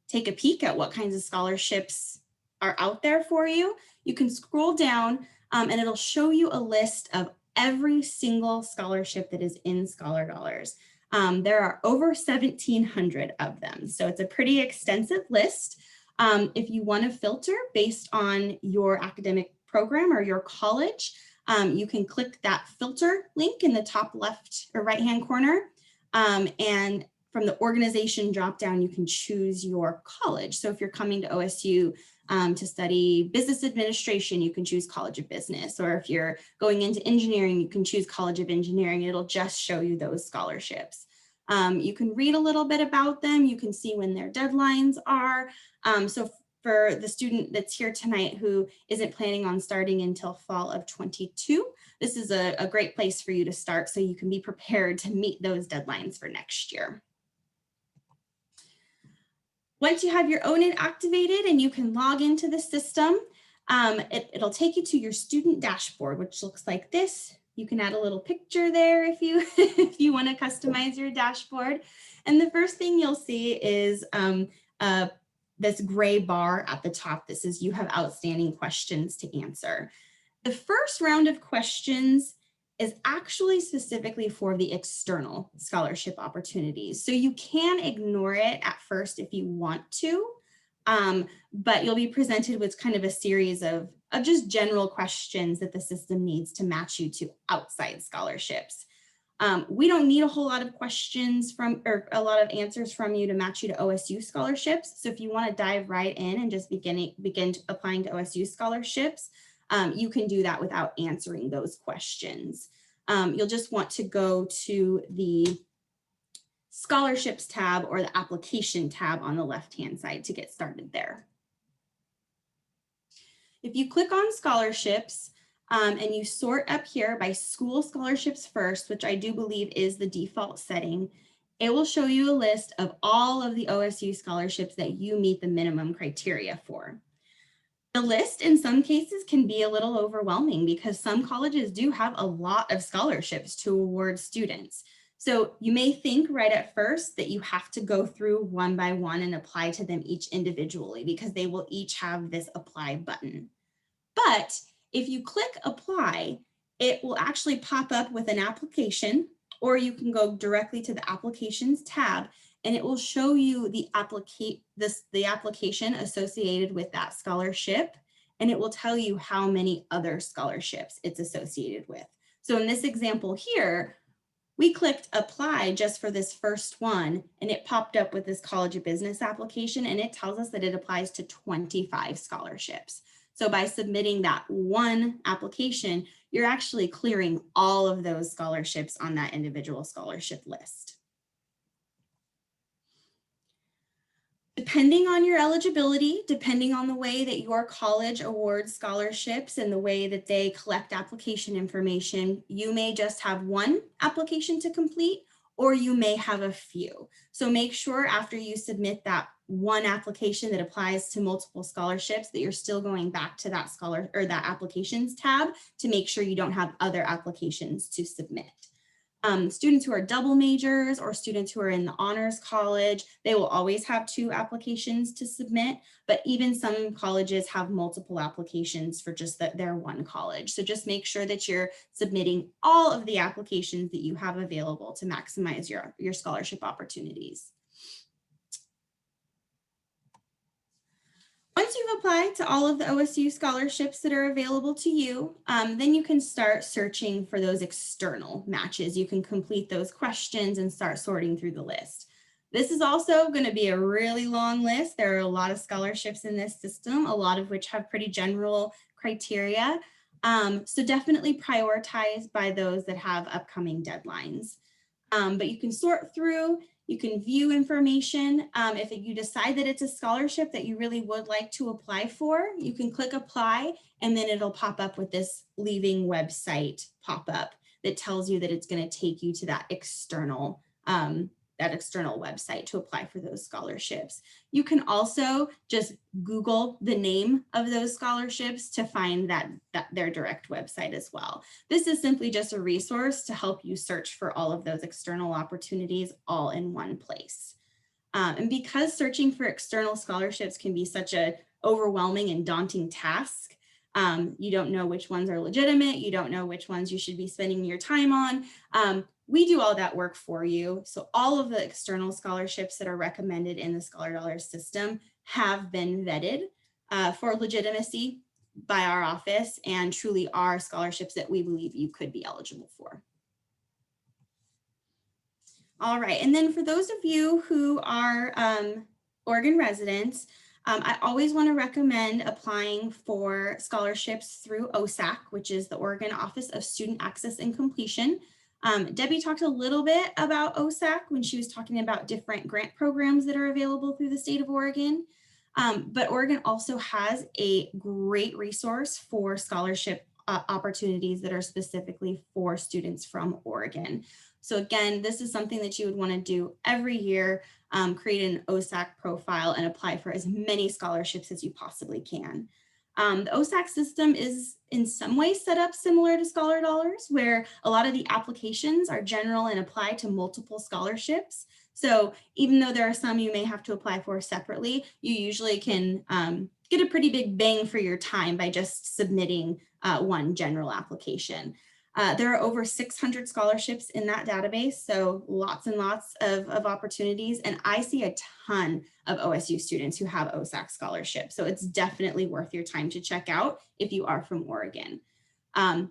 take a peek at what kinds of scholarships are out there for you, you can scroll down and it'll show you a list of every single scholarship that is in ScholarDollars. There are over 1,700 of them, so it's a pretty extensive list. If you want to filter based on your academic program or your college, you can click that filter link in the top left or right hand corner. And from the organization dropdown, you can choose your college. So if you're coming to OSU To study business administration, you can choose College of Business, or if you're going into engineering, you can choose College of Engineering. It'll just show you those scholarships. You can read a little bit about them. You can see when their deadlines are. So for the student that's here tonight who isn't planning on starting until fall of 22, this is a great place for you to start so you can be prepared to meet those deadlines for next year. Once you have your ONID activated and you can log into the system, it'll take you to your student dashboard, which looks like this. You can add a little picture there if you if you want to customize your dashboard. And the first thing you'll see is this gray bar at the top that says you have outstanding questions to answer. The first round of questions is actually specifically for the external scholarship opportunities. So you can ignore it at first if you want to, but you'll be presented with kind of a series of just general questions that the system needs to match you to outside scholarships. We don't need a whole lot of questions or a lot of answers from you to match you to OSU scholarships. So if you want to dive right in and just begin applying to OSU scholarships, you can do that without answering those questions. You'll just want to go to the scholarships tab or the application tab on the left-hand side to get started there. If you click on scholarships and you sort up here by school scholarships first, which I do believe is the default setting, it will show you a list of all of the OSU scholarships that you meet the minimum criteria for. The list in some cases can be a little overwhelming because some colleges do have a lot of scholarships to award students. So you may think right at first that you have to go through one by one and apply to them each individually because they will each have this apply button. But if you click apply, it will actually pop up with an application, or you can go directly to the applications tab and it will show you the application associated with that scholarship, and it will tell you how many other scholarships it's associated with. So in this example here, we clicked apply just for this first one, and it popped up with this College of Business application, and it tells us that it applies to 25 scholarships. So by submitting that one application, you're actually clearing all of those scholarships on that individual scholarship list. Depending on your eligibility, depending on the way that your college awards scholarships and the way that they collect application information, you may just have one application to complete, or you may have a few. So make sure after you submit that one application that applies to multiple scholarships that you're still going back to that that applications tab to make sure you don't have other applications to submit. Students who are double majors or students who are in the honors college, they will always have 2 applications to submit, but even some colleges have multiple applications for just their one college. So just make sure that you're submitting all of the applications that you have available to maximize your scholarship opportunities. Once you've applied to all of the OSU scholarships that are available to you, then you can start searching for those external matches. You can complete those questions and start sorting through the list. This is also going to be a really long list. There are a lot of scholarships in this system, a lot of which have pretty general criteria. So definitely prioritize by those that have upcoming deadlines. But you can sort through. You can view information. If you decide that it's a scholarship that you really would like to apply for, you can click apply, and then it'll pop up with this leaving website pop-up that tells you that it's going to take you to that external website to apply for those scholarships. You can also just Google the name of those scholarships to find their direct website as well. This is simply just a resource to help you search for all of those external opportunities all in one place. And because searching for external scholarships can be such an overwhelming and daunting task, you don't know which ones are legitimate, you don't know which ones you should be spending your time on. We do all that work for you. So all of the external scholarships that are recommended in the ScholarDollars system have been vetted for legitimacy by our office and truly are scholarships that we believe you could be eligible for. All right, and then for those of you who are Oregon residents, I always want to recommend applying for scholarships through OSAC, which is the Oregon Office of Student Access and Completion. Debbie talked a little bit about OSAC when she was talking about different grant programs that are available through the state of Oregon. But Oregon also has a great resource for scholarship opportunities that are specifically for students from Oregon. So again, this is something that you would want to do every year, create an OSAC profile and apply for as many scholarships as you possibly can. The OSAC system is in some ways set up similar to ScholarDollars, where a lot of the applications are general and apply to multiple scholarships. So even though there are some you may have to apply for separately, you usually can get a pretty big bang for your time by just submitting one general application. There are over 600 scholarships in that database, so lots and lots of opportunities. And I see a ton of OSU students who have OSAC scholarships. So it's definitely worth your time to check out if you are from Oregon.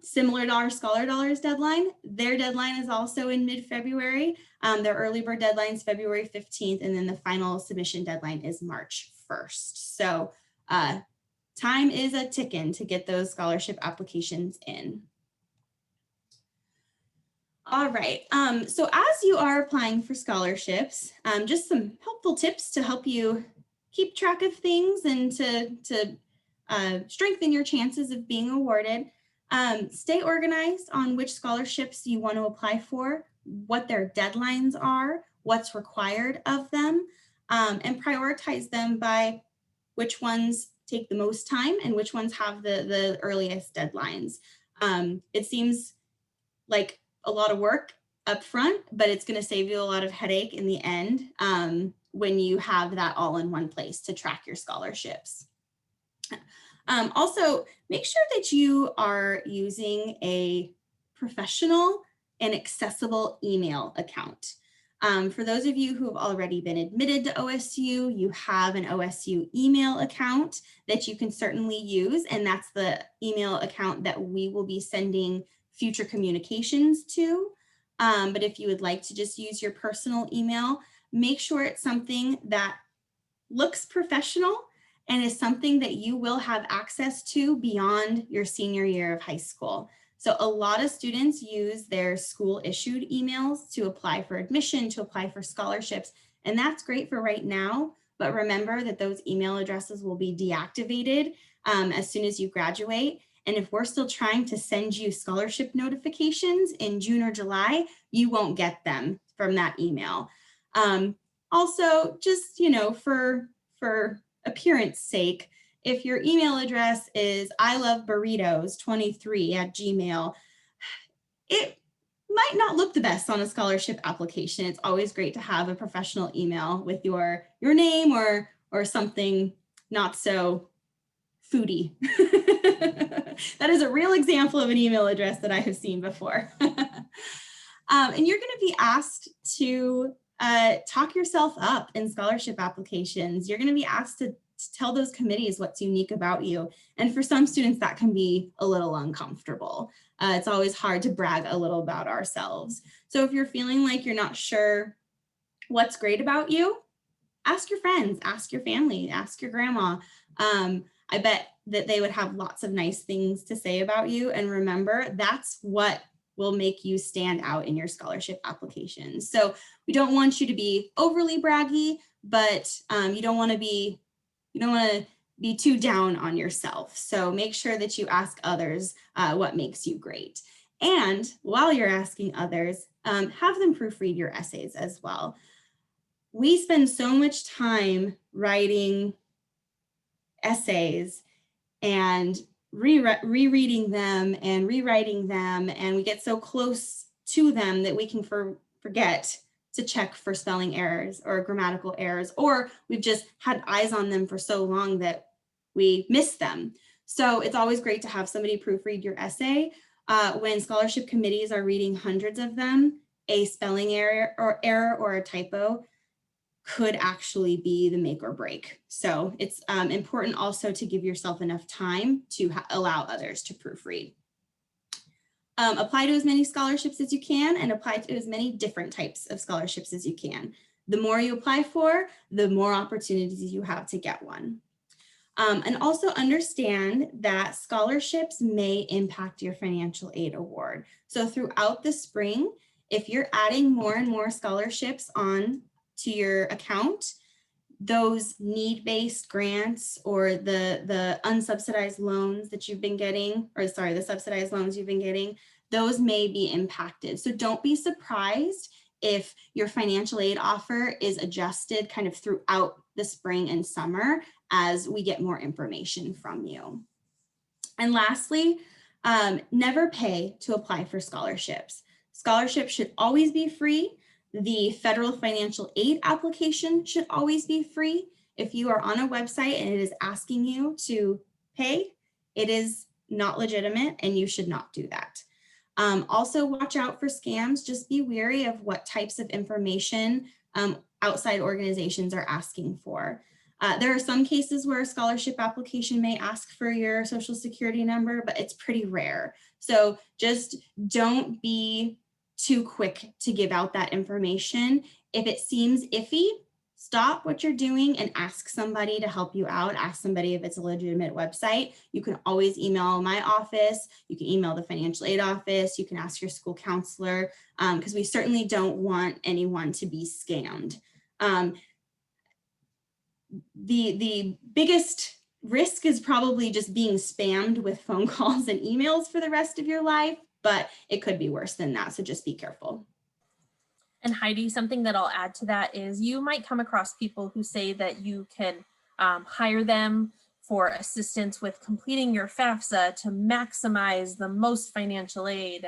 Similar to our ScholarDollars deadline, their deadline is also in mid-February. Their early bird deadline is February 15th, and then the final submission deadline is March 1st. So time is a ticking to get those scholarship applications in. All right, so as you are applying for scholarships, just some helpful tips to help you keep track of things and to strengthen your chances of being awarded. Stay organized on which scholarships you want to apply for, what their deadlines are, what's required of them, and prioritize them by which ones take the most time and which ones have the earliest deadlines. It seems like a lot of work up front, but it's going to save you a lot of headache in the end when you have that all in one place to track your scholarships. Also, make sure that you are using a professional and accessible email account. For those of you who have already been admitted to OSU, you have an OSU email account that you can certainly use, and that's the email account that we will be sending future communications to. But if you would like to just use your personal email, make sure it's something that looks professional and is something that you will have access to beyond your senior year of high school. So a lot of students use their school issued emails to apply for admission, to apply for scholarships, and that's great for right now. But remember that those email addresses will be deactivated as soon as you graduate. And if we're still trying to send you scholarship notifications in June or July, you won't get them from that email. Also, just, for appearance sake, if your email address is iloveburritos23@gmail.com, it might not look the best on a scholarship application. It's always great to have a professional email with your name or something not so foodie. That is a real example of an email address that I have seen before. And you're going to be asked to talk yourself up in scholarship applications. You're going to be asked to tell those committees what's unique about you. And for some students, that can be a little uncomfortable. It's always hard to brag a little about ourselves. So if you're feeling like you're not sure what's great about you, ask your friends, ask your family, ask your grandma. I bet that they would have lots of nice things to say about you. And remember, that's what will make you stand out in your scholarship applications. So we don't want you to be overly braggy, but you don't want to be too down on yourself. So make sure that you ask others what makes you great. And while you're asking others, have them proofread your essays as well. We spend so much time writing essays and rereading them and rewriting them, and we get so close to them that we can forget to check for spelling errors or grammatical errors, or we've just had eyes on them for so long that we miss them. So it's always great to have somebody proofread your essay. When scholarship committees are reading hundreds of them, a spelling error or a typo could actually be the make or break. So it's important also to give yourself enough time to allow others to proofread. Apply to as many scholarships as you can and apply to as many different types of scholarships as you can. The more you apply for, the more opportunities you have to get one. And also understand that scholarships may impact your financial aid award. So throughout the spring, if you're adding more and more scholarships on to your account, those need-based grants or the unsubsidized loans that you've been getting, or sorry, the subsidized loans you've been getting, those may be impacted. So don't be surprised if your financial aid offer is adjusted kind of throughout the spring and summer as we get more information from you. And lastly, never pay to apply for scholarships. Scholarships should always be free. The federal financial aid application should always be free. If you are on a website and it is asking you to pay, it is not legitimate and you should not do that. Also watch out for scams. Just be wary of what types of information outside organizations are asking for. There are some cases where a scholarship application may ask for your social security number, but it's pretty rare. So just don't be too quick to give out that information. If it seems iffy, stop what you're doing and ask somebody to help you out. Ask somebody if it's a legitimate website. You can always email my office. You can email the financial aid office. You can ask your school counselor, because we certainly don't want anyone to be scammed. The biggest risk is probably just being spammed with phone calls and emails for the rest of your life, but it could be worse than that. So just be careful. And Heidi, something that I'll add to that is you might come across people who say that you can hire them for assistance with completing your FAFSA to maximize the most financial aid,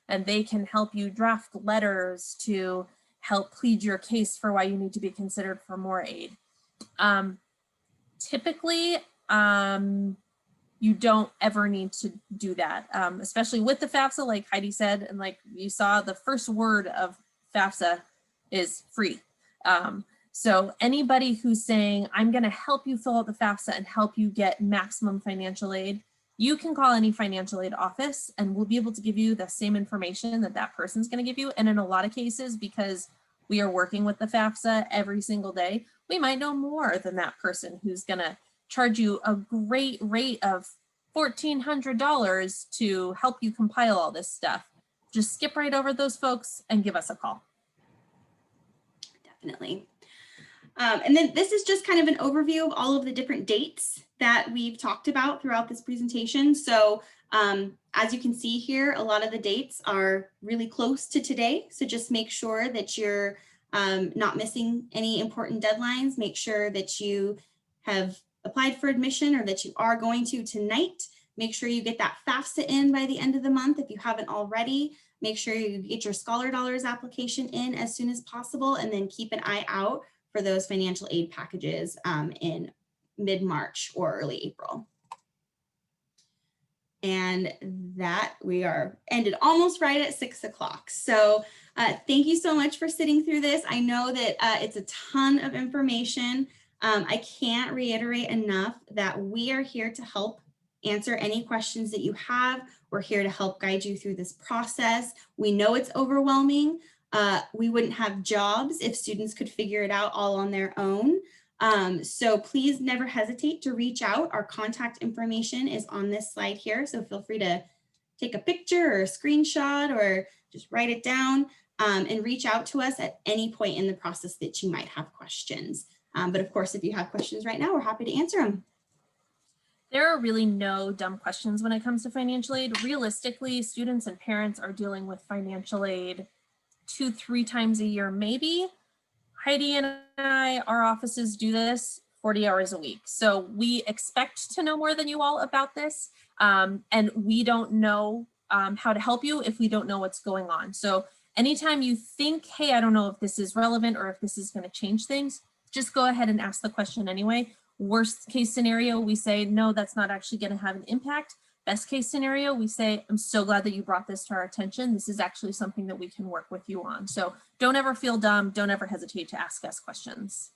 and they can help you draft letters to help plead your case for why you need to be considered for more aid. Typically, you don't ever need to do that, especially with the FAFSA, like Heidi said, and like you saw, the first word of FAFSA is free. So anybody who's saying, I'm going to help you fill out the FAFSA and help you get maximum financial aid, you can call any financial aid office and we'll be able to give you the same information that that person's going to give you. And in a lot of cases, because we are working with the FAFSA every single day, we might know more than that person who's going to charge you a great rate of $1,400 to help you compile all this stuff. Just skip right over those folks and give us a call. Definitely. And then this is just kind of an overview of all of the different dates that we've talked about throughout this presentation. So as you can see here, a lot of the dates are really close to today. So just make sure that you're not missing any important deadlines. Make sure that you have applied for admission or that you are going to tonight. Make sure you get that FAFSA in by the end of the month if you haven't already. Make sure you get your ScholarDollars application in as soon as possible, and then keep an eye out for those financial aid packages in mid-March or early April. And that we are ended almost right at 6 o'clock. So thank you so much for sitting through this. I know that it's a ton of information. I can't reiterate enough that we are here to help answer any questions that you have. We're here to help guide you through this process. We know it's overwhelming. We wouldn't have jobs if students could figure it out all on their own. So please never hesitate to reach out. Our contact information is on this slide here. So feel free to take a picture or a screenshot or just write it down and reach out to us at any point in the process that you might have questions. But of course, if you have questions right now, we're happy to answer them. There are really no dumb questions when it comes to financial aid. Realistically, students and parents are dealing with financial aid 2-3 times a year, maybe. Heidi and I, our offices do this 40 hours a week. So we expect to know more than you all about this. And we don't know how to help you if we don't know what's going on. So anytime you think, hey, I don't know if this is relevant or if this is going to change things, just go ahead and ask the question anyway. Worst case scenario, we say, no, that's not actually going to have an impact. Best case scenario, we say, I'm so glad that you brought this to our attention. This is actually something that we can work with you on. So don't ever feel dumb. Don't ever hesitate to ask us questions.